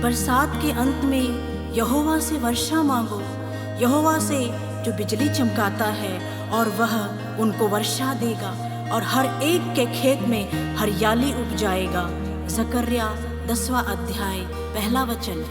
बरसात के अंत में यहोवा से वर्षा मांगो, यहोवा से जो बिजली चमकाता है, और वह उनको वर्षा देगा और हर एक के खेत में हरियाली उपजाएगा। जकर्या 10वां अध्याय 1 वचन।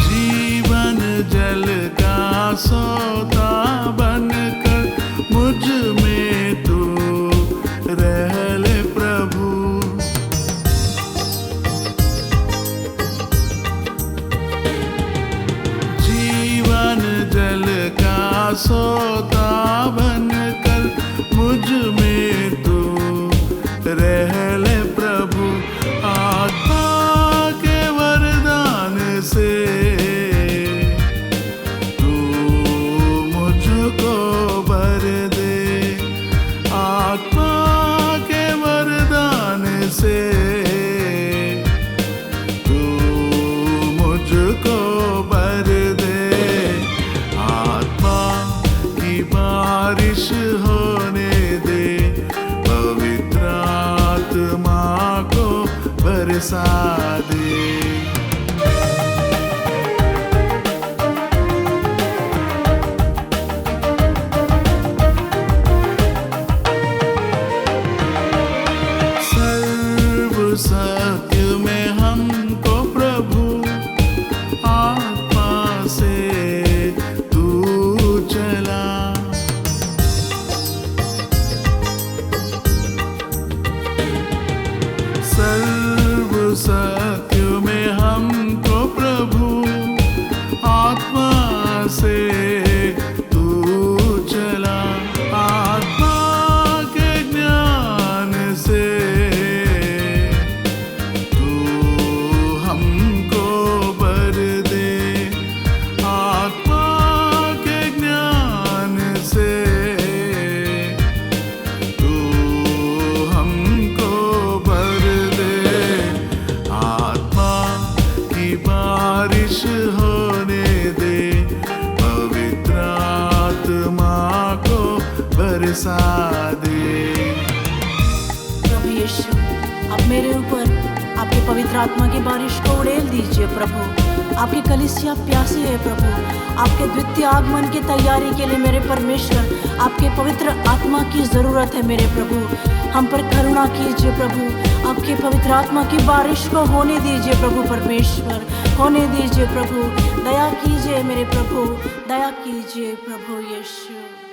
जीवन जल का सोता बनकर मुझ में तू रह ले प्रभु। जीवन जल का सोता बनकर मुझ में तू रह ले प्रभु। आत्मा के वरदान से तू मुझको भर दे। आत्मा के वरदान से तू मुझको भर दे। आत्मा की बारिश होने दे, पवित्र आत्मा को बरसा दे। सत्य में हमको प्रभु आत्मा से तू चला। सर्व सत्य में हमको प्रभु आत्मा से तू चला। आत्मा के ज्ञान से बारिश होने दे, पवित्र आत्मा को बरसा दे। प्रभु यीशु, आप मेरे ऊपर आपके पवित्र आत्मा की बारिश को उड़ेल दीजिए प्रभु। आपकी कलीसिया प्यासी है प्रभु। आपके द्वितीय आगमन की तैयारी के लिए मेरे परमेश्वर आपके पवित्र आत्मा की ज़रूरत है मेरे प्रभु। हम पर करुणा कीजिए प्रभु। आपके पवित्र आत्मा की बारिश को होने दीजिए प्रभु परमेश्वर, होने दीजिए प्रभु। दया कीजिए मेरे प्रभु, दया कीजिए प्रभु यीशु।